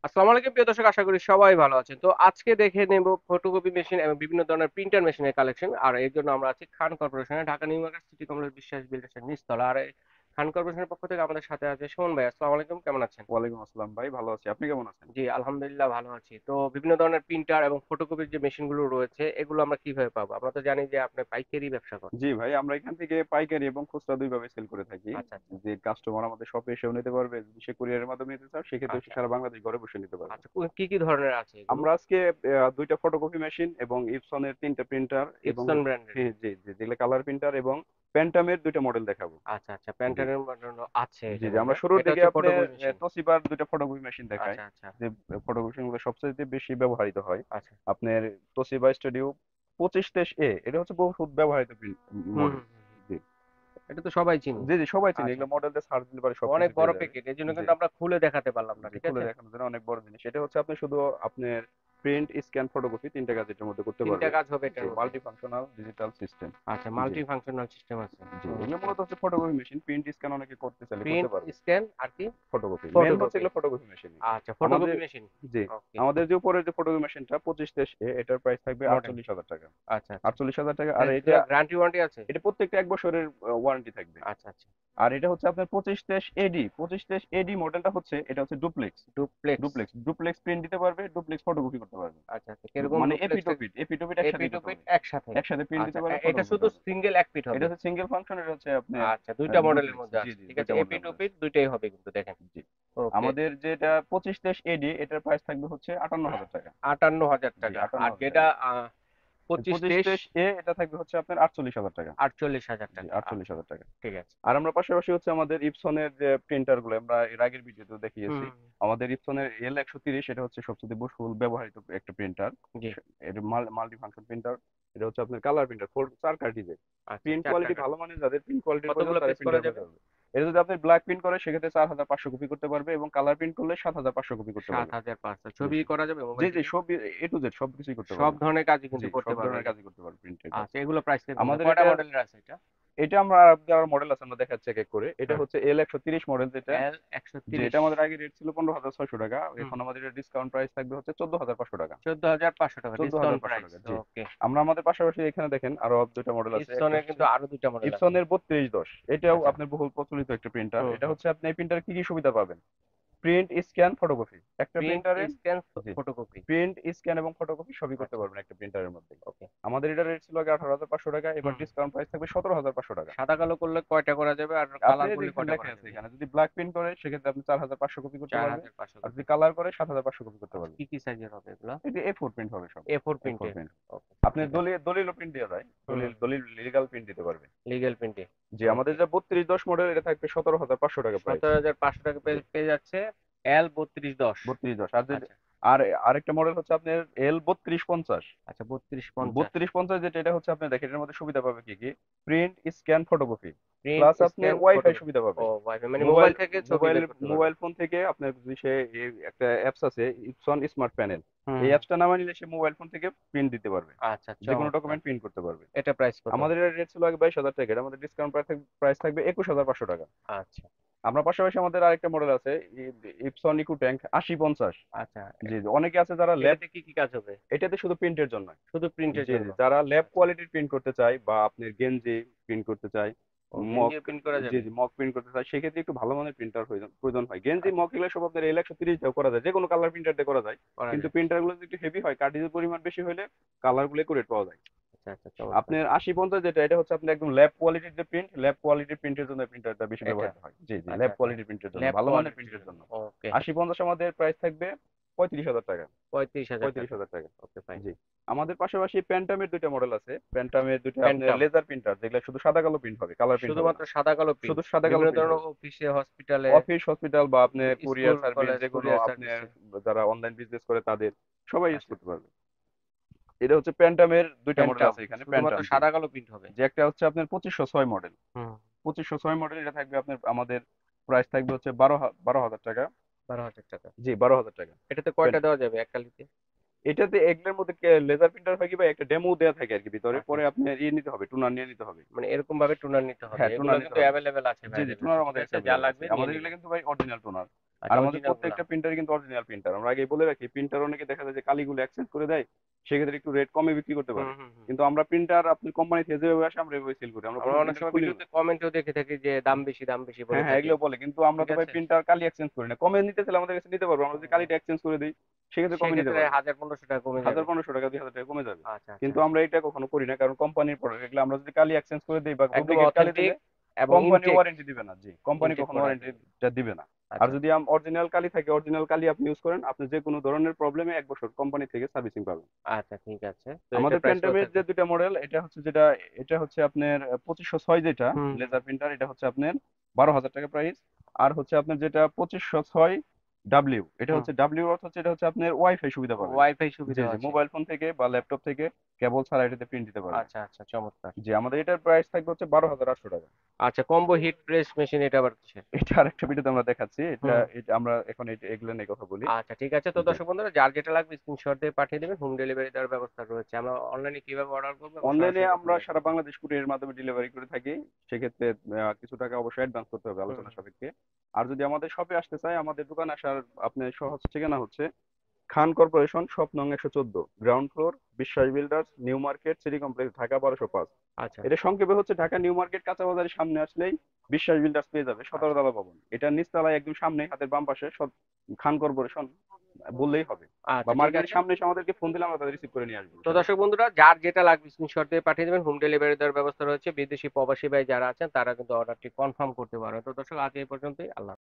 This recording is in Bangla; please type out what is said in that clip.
আসসালামু আলাইকুম প্রিয় দর্শক, আশা করি সবাই ভালো আছেন। তো আজকে দেখে নেব ফটোকপি মেশিন এবং বিভিন্ন ধরনের প্রিন্টার মেশিনের কালেকশন। আর এর জন্য আমরা আছি খান কর্পোরেশনে, Dhaka new market city complex Biswas বিল্ডার্সের নিচতলা। আর এই খান কর্পোরেশনের পক্ষ থেকে আমাদের সাথে আছে সুমন ভাই। আসসালামু আলাইকুম, কেমন আছেন? ওয়ালাইকুম আসসালাম ভাই, ভালো আছি। আপনি কেমন আছেন? জি আলহামদুলিল্লাহ ভালো আছি। তো বিভিন্ন ধরনের প্রিন্টার এবং ফটোকপির যে মেশিনগুলো রয়েছে এগুলো আমরা কিভাবে পাবো? আমরা তো জানি যে আপনি পাইকারি ব্যবসা করেন। জি ভাই, আমরা এখান থেকে পাইকারি এবং খুচরা দুইভাবে সেল করে থাকি। আচ্ছা আচ্ছা। যে কাস্টমার আমাদের শপে এসেও নিতে পারবে, যদি সে কুরিয়ারের মাধ্যমে নিতে চাও সেক্ষেত্রে সে আচ্ছা সারা বাংলাদেশ ঘরে বসে নিতে পারবে। আচ্ছা, কি কি ধরনের আছে এগুলো? আমরা আজকে দুইটা ফটোকপি মেশিন এবং ইপসনের তিনটা প্রিন্টার এবং ইপসন ব্র্যান্ডের। জি জি জি, যেগুলো কালার প্রিন্টার এবং প্যান্টামের দুইটা মডেল দেখাবো। আচ্ছা আচ্ছা, জি প্যান্টানের জন্য আছে জি এটার জি, আমরা মধ্যে। শুরুর এটা দিকে হচ্ছে আপনার ফটোকপি মেশিন। তোশিবার দুইটা ফটোকপি মেশিন দেখাই। আচ্ছা আচ্ছা যে ফটোকপি মেশিনগুলো সবচেয়ে বেশি ব্যবহৃত হয় আচ্ছা। আপনার তোশিবা স্টুডিও 2523A। এটা হচ্ছে বহু ব্যবহৃত হুম মডেল। হুম হুম হুম। জি এটা তো সবাই চিনি। জি জি, সবাই চিনে। আচ্ছা এগুলো আচ্ছা। মডেল দিয়ে সার্চ দিলে পরে অনেক সবকিছু বড় পেয়ে যাবে। প্যাকেট, এর জন্য জি কিন্তু আমরা খুলে দেখাতে পারলাম না, জি, ঠিক খুলে আছে? দেখানোর জন্য অনেক বড় জিনিস। এটা হচ্ছে আপনি শুধু আপনার প্রিন্ট, স্ক্যান, ফটোকপি তিনটা কাজ এটার মধ্যে করতে তিনটা পারবে। কাজ হবে জি, এটার মধ্যে। Multi functional digital system. আচ্ছা, জি মাল্টি ফাংশনাল সিস্টেম আছে। জি, এগুলো ওকে। মূলত হচ্ছে ফটোকপি মেশিন। প্রিন্ট, স্ক্যান অনেকে করতে চাইলে করতে প্রিন্ট, পারবে। স্ক্যান আর কি? ফটোকপি মেন হচ্ছে ফটোকপি। এগুলো ফটোকপি মেশিন। আচ্ছা, ফটোকপি আমাদের মেশিন। জি, ওকে। আমাদের যে উপরের যে ফটোকপি মেশিনটা 2523A, এটার প্রাইস থাকবে মডেল। 48,000 টাকা। আচ্ছা আচ্ছা। 48,000 টাকা। আর এটা এটা গ্যারান্টি ওয়ারেন্টি আছে? এটা প্রত্যেকটা 1 বছরের ওয়ারেন্টি থাকবে। আচ্ছা আচ্ছা। আর এটা হচ্ছে আপনার 2523 এডি মডেলটা হচ্ছে, এটা হচ্ছে ডুপ্লেক্স। ডুপ্লেক্স। ডুপ্লেক্স প্রিন্ট দিতে পারবে, ডুপ্লেক্স ফটোকপি করতে পারবে। আচ্ছা আচ্ছা, কিরকম মানে ডুপ্লেক্সটা? এপিটোপিট এপি একসাথে টু করতে পিট পারবে। একসাথে? একসাথে প্রিন্ট আচ্ছা, দিতে পারবে, এটা ফটোকপি শুধু করতে পারবে। সিঙ্গেল এক পিট এটা হবে? হচ্ছে সিঙ্গেল ফাংশন, এটা হচ্ছে আপনার আচ্ছা, দুইটা মডেলের ডুপ্লেক্স। মধ্যে জি আছে, জি, ঠিক আছে? দুইটা এপি মডেলের টু মধ্যে পিট আছে। দুইটাই হবে কিন্তু দেখেন। জি, ওকে। আমাদের যেটা 2523 এডি, এটার প্রাইস থাকবে হচ্ছে 58,000 টাকা। ৫৮,০০০ জি, টাকা। আর 58,000 টাকা। যেটা ২৫-২৩ 2523A এটা থাকবে হচ্ছে আপনার 48,000 টাকা। ৪৮,০০০ জি, টাকা। আটচল্লিশ আচ্ছা, হাজার টাকা ঠিক আছে। আর আমরা পাশাপাশি হচ্ছে আমাদের ইপসনের যে প্রিন্টার গুলো আমরা এর আগের ভিডিওতে দেখিয়েছি। হুম, আমাদের ইপসনের L130, এটা হচ্ছে সবচেয়ে বহুল ব্যবহৃত একটা প্রিন্টার। জি। এটা মাল্টি ফাংশন প্রিন্টার। এটা হচ্ছে আপনার কালার প্রিন্টার, 4 কার্ট্রিজের। আচ্ছা, প্রিন্ট ৪ কোয়ালিটি টাকা। ভালো মানের, যাদের প্রিন্ট কোয়ালিটির প্রয়োজন কতগুলো তারা পেজ করা প্রিন্টার যাবে? করতে পারবে। এটা যদি আপনি ব্ল্যাক প্রিন্ট করে সেক্ষেত্রে 4,500 কপি করতে পারবে, এবং কালার প্রিন্ট করলে 7,500 কপি করতে পারবে। ৭৫০০। জি ছবি করা যাবে জি মোবাইল জি, থেকে? সব A to Z সবকিছুই করতে সব পারবে। ধরনের কাজই জি, কিন্তু করতে সব পারবে ধরনের এটা? কাজই করতে পারবে প্রিন্টের কাজ। আচ্ছা, এগুলো প্রাইস কিরকম? আমাদের কয়টা এটা মডেলের আছে এটা? এটা আমরা আর মডেল আছে, আমরা দেখাচ্ছি এক এক করে। এটা হ্যাঁ। হচ্ছে L130 মডেল যেটা। এল যে ১৩০। এটা আমাদের আগে রেট ছিল 15,600 টাকা, হুম, এখন আমাদের এটা ডিসকাউন্ট প্রাইস থাকবে হচ্ছে 14,500 টাকা। ১৪,৫০০ টাকা 14,500 ডিসকাউন্ট প্রাইস। টাকা, জি। ওকে। আমরা আমাদের পাশাপাশি এখানে দেখেন আরো দুইটা মডেল আছে। একটা ইপসনের হচ্ছে কিন্তু আরো দুইটা মডেল আছে। ইপসনের 3210। এটাও আচ্ছা। আপনার বহুল প্রচলিত একটা প্রিন্টার। হুম এটা হুম। হচ্ছে আপনি এই প্রিন্টারে কি কি সুবিধা পাবেন? প্রিন্ট, স্ক্যান, ফটোকপি একটা প্রিন্ট, প্রিন্টারে। স্ক্যান, জি, ফটোকপি। প্রিন্ট, স্ক্যান এবং ফটোকপি সবই করতে আচ্ছা। পারবেন একটা প্রিন্টারের মধ্যে। ওকে। আমাদের এটা রেট ছিল আগে 18,500 টাকা, এবার হুম। ডিসকাউন্ট প্রাইস থাকবে 17,500 টাকা। সাদা কালো করলে কয়টা করা যাবে আর আপনি কালার করলে দেখেন কয়টা লেখা করা আছে যাবে? এখানে, যদি ব্ল্যাক প্রিন্ট করে সেক্ষেত্রে আপনি 4,500 কপি করতে পারবেন। ৪,৫০০ আর কপি। যদি কালার করে 7,500 কপি করতে আচ্ছা, পারবেন। কি কি সাইজের হবে এগুলো? এটা A4 প্রিন্ট হবে সব। A4 A4 প্রিন্টের। প্রিন্ট। ওকে। আপনি ঠিক আছে। দলিলও প্রিন্ট দেওয়া যায়। হুম। দলিল লিগ্যাল প্রিন্ট দিতে পারবে। লিগ্যাল প্রিন্টে। জি, আমাদের ওকে। যে 3210 মডেল, এটা থাকবে 17,500 টাকা প্রাইস। ১৭,৫০০ টাকা জি, পেয়ে যাচ্ছে। এল ৩২১০। 3210। আর যদি আচ্ছা আর আরেকটা মডেল হচ্ছে আপনার L3250। আচ্ছা, ৩২৫০। 3250 যেটা, এটা হচ্ছে আপনি দেখেন এটার মধ্যে সুবিধা পাবে কি কি? Print, scan, photocopy, print, plus আপনি স্ক্যান, ওয়াইফাই ফটোকপি। সুবিধা ও পাবে। ওয়াইফাই মানে মোবাইল মোবাইল থেকে ছবি মোবাইল বের করতে পারবে? মোবাইল ফোন থেকে আপনার যদি সে একটা অ্যাপস আছে, ইপসন স্মার্ট প্যানেল। হুম। এই অ্যাপসটা নামিয়ে নিলে সে মোবাইল ফোন থেকে প্রিন্ট দিতে পারবে, আচ্ছা, যে কোনো চমৎকার। ডকুমেন্ট প্রিন্ট করতে পারবে। এটা প্রাইস কত? আমাদের রেট ছিল আগে 22,000 টাকা, এটা আমাদের ডিসকাউন্ট প্রাইস থাকবে 21,500 টাকা। আচ্ছা আমরা পাশাপাশি আমাদের আরেকটা মডেল আছে, ইপসন ইকো ট্যাঙ্ক 8050। আচ্ছা। জি জি, অনেকে আছে যারা ল্যাব, এটাতে কি কি কাজ হবে? এটাতে শুধু প্রিন্টের জন্য। শুধু প্রিন্টের জি জন্য? জি, যারা ল্যাব আচ্ছা। কোয়ালিটির প্রিন্ট করতে চায় বা আপনার গেঞ্জি প্রিন্ট করতে চায়, ও মক, গেঞ্জিও প্রিন্ট করা জি যাবে? জি, মক প্রিন্ট করতে চায়, সেক্ষেত্রে একটু ভালো মানের প্রিন্টার প্রয়োজন হয়। গেঞ্জি, আচ্ছা, মক এগুলো সব আপনার L130 দিয়েও করা যায়, যে কোনো কালার প্রিন্টার দিয়ে করা যায়। করা কিন্তু যায়। প্রিন্টার গুলো যদি একটু হেভি হয়, কার্ট্রিজের পরিমাণ বেশি হলে কালার গুলো একুরেট পাওয়া যায়। আচ্ছা আচ্ছা, চমৎকার। আপনার 8050 যেটা, এটা হচ্ছে আপনার একদম ল্যাব কোয়ালিটির যে প্রিন্ট, ল্যাব কোয়ালিটির প্রিন্টের জন্য প্রিন্টারটা বেশি এটা। ব্যবহৃত হয়। জি জি, আচ্ছা ল্যাব আচ্ছা। কোয়ালিটির প্রিন্টের জন্য, ল্যাব ভালো মানের কোয়ালিটির প্রিন্টের জন্য। জন্য। ওকে। 8050 আমাদের প্রাইস থাকবে 35,000 টাকা। ৩৫,০০০ পঁয়ত্রিশ টাকা। হাজার টাকা ওকে ফাইন। জি। আমাদের পাশাপাশি প্যান্টামের দুইটা মডেল আছে। প্যান্টামের দুইটা আপনার প্যান্টাম। লেজার প্রিন্টার, যেগুলো শুধু সাদা কালো প্রিন্ট হবে, কালার প্রিন্ট হবে না। শুধুমাত্র সাদা কালো প্রিন্ট? শুধু সাদা কালো বিভিন্ন প্রিন্ট হবে। ধরনের অফিসে, হসপিটালে, অফিস, হসপিটাল বা আপনার কুরিয়ার স্কুল, সার্ভিস, কলেজ, যে কোনো কুরিয়ার আপনার সার্ভিসে। যারা অনলাইন বিজনেস করে তাদের সবাই ইউজ আচ্ছা। করতে পারবে। এটা হচ্ছে প্যান্টামের দুইটা মডেল প্যান্টাম আছে এখানে, শুধুমাত্র প্যান্টাম, জি। সাদা কালো প্রিন্ট হবে? যে একটা হচ্ছে আপনার 2506 মডেল। হুম। 2506 মডেল, এটা থাকবে আপনার আমাদের প্রাইস থাকবে হচ্ছে 12,000 টাকা। ১২,০০০ টাকা। জি, 12,000 টাকা। এটাতে কয়টা দেওয়া যাবে এক কালিতে? এটাতে এগুলোর মধ্যে লেজার প্রিন্টার হয় কি ভাই, একটা ডেমো দেওয়া থাকে আর কি ভিতরে, আচ্ছা পরে আচ্ছা। আপনার ইয়ে নিতে হবে, টুনার নিয়ে নিতে হবে। মানে এরকম ভাবে টুনার নিতে হবে? হ্যাঁ, এগুলো টুনার নিতে কিন্তু হবে। অ্যাভেলেবেল আছে জি জি, ভাইদের কাছে, টুনার ঠিক আমাদের আছে? কাছে যা অ্যাভেলেবল আছে। লাগবে নিয়ে আমাদের এগুলো নিবেন। কিন্তু ভাই অরিজিনাল টুনার। আর আচ্ছা, আমাদের অরিজিনাল গুলা। প্রত্যেকটা প্রিন্টার কিন্তু অরিজিনাল প্রিন্টার। আমরা আগে বলে রাখি, প্রিন্টার অনেকে দেখা যায় যে কালিগুলো এক্সচেঞ্জ করে দেয়, সেক্ষেত্রে একটু রেট কমে বিক্রি করতে হুম পারে। হুম হুম। কিন্তু আমরা প্রিন্টার আপনি কোম্পানি থেকে যেভাবে আসে আমরা এভাবে সেল করি, আমরা আমরা কোনো অনেক প্রিন্টার সময় খুলি না। ভিডিওতে কমেন্টও দেখে থাকি যে দাম বেশি বলে হ্যাঁ হ্যাঁ, থাকে। এগুলো বলে, কিন্তু আমরা ঠিক তো ভাই আছে, প্রিন্টার কালি এক্সচেঞ্জ করি না। কমে নিতে চাইলে আমাদের কাছে নিতে পারবো, আমরা যদি কালিটা এক্সচেঞ্জ করে দিই সেক্ষেত্রে কমে নিতে সেক্ষেত্রে পারবে। 1000-1500 টাকা কমে যাবে। 1000-1500 টাকা, 2000 টাকা কমে যাবে। আচ্ছা আচ্ছা কিন্তু আচ্ছা। আমরা এটা কখনো করি না, কারণ কোম্পানির প্রোডাক্ট এগুলো আমরা যদি কালি এক্সচেঞ্জ করে দিই বা একদম ডুপ্লিকেট কালি অথেন্টিক দিলে এবং কোম্পানি ইনটেক, ওয়ারেন্টি দিবে না। জি, কোম্পানি ইনটেক কখনো প্রোডাক্ট। ওয়ারেন্টিটা দিবে না। আর আচ্ছা যদি অরিজিনাল কালি থাকে, অরিজিনাল কালি আপনি ইউজ করেন, আপনি যে কোনো ধরনের প্রবলেমে 1 বছর কোম্পানি থেকে সার্ভিসিং পাবেন। আচ্ছা, ঠিক আছে। তো এটার আমাদের প্রাইস কত পেন্টামের থাকবে? যে দুইটা মডেল, এটা হচ্ছে আপনার 2506, যেটা হুম হুম। লেজার প্রিন্টার, এটা হচ্ছে আপনার 12,000 টাকা প্রাইস। আর হচ্ছে আপনার যেটা 2506 ডাব্লিউ, এটা হুম। হচ্ছে ডাব্লিউ অর্থ হচ্ছে এটা হচ্ছে আপনার ওয়াইফাই সুবিধা পাবেন। ওয়াইফাই জি সুবিধা জি, আছে। মোবাইল ফোন থেকে বা ল্যাপটপ থেকে কেবল ছাড়া এটাতে প্রিন্ট দিতে পারবেন। আচ্ছা আচ্ছা, চমৎকার। জি, আমাদের এটার প্রাইস থাকবে হচ্ছে 12,800 টাকা। আচ্ছা, কম্বো হিট প্রেস মেশিন এটা আবার কিসের? এটা আরেকটা ভিডিওতে আমরা দেখাচ্ছি। এটা হুম। এটা আমরা এখন এগুলো নিয়ে কথা বলি। আচ্ছা, ঠিক আছে। তো জি, দর্শক বন্ধুরা, যার যেটা লাগবে স্ক্রিনশট দিয়ে পাঠিয়ে দেবেন, হোম ডেলিভারি দেওয়ার ব্যবস্থা রয়েছে। আমরা অনলাইনে কিভাবে অর্ডার করবো এবং অনলাইনে সরাসরি কখন আমরা আসবো? সারা বাংলাদেশ কুরিয়ারের মাধ্যমে ডেলিভারি করে থাকি। সেক্ষেত্রে কিছু টাকা অবশ্যই অ্যাডভান্স করতে হবে হুম। আলোচনা সাপেক্ষে। আর যদি আমাদের শপে আসতে চায়, আমাদের দোকানে আসার আপনার সহজ ঠিকানা হচ্ছে খান কর্পোরেশন, শপ নং 114, গ্রাউন্ড ফ্লোর, বিশ্বাস builders, new market, city complex, Dhaka 1205। আচ্ছা এটা সংক্ষেপে হচ্ছে ঢাকা নিউ মার্কেট কাঁচা বাজারের সামনে আসলেই বিশ্বাস বিল্ডার্স পেয়ে যাবে, 17 আচ্ছা তলা ভবন। এটা নিচতলায় একদম সামনে হাতের বাম পাশে খান কর্পোরেশন বললেই হবে। বা আচ্ছা, ঠিক মার্কেটের আছে। সামনে এসে আমাদেরকে ফোন দিলে আমরা তাদের রিসিভ করে নিয়ে আসবো তো ইনশাল্লাহ। দর্শক বন্ধুরা, যার যেটা লাগবে স্ক্রিনশট দিয়ে পাঠিয়ে দেবেন, হোম ডেলিভারি দেওয়ার ব্যবস্থা রয়েছে। বিদেশি প্রবাসী ভাই যারা আছেন তারা কিন্তু অর্ডারটি কনফার্ম করতে পারবেন। তো দর্শক, আজ এই পর্যন্তই। আল্লাহ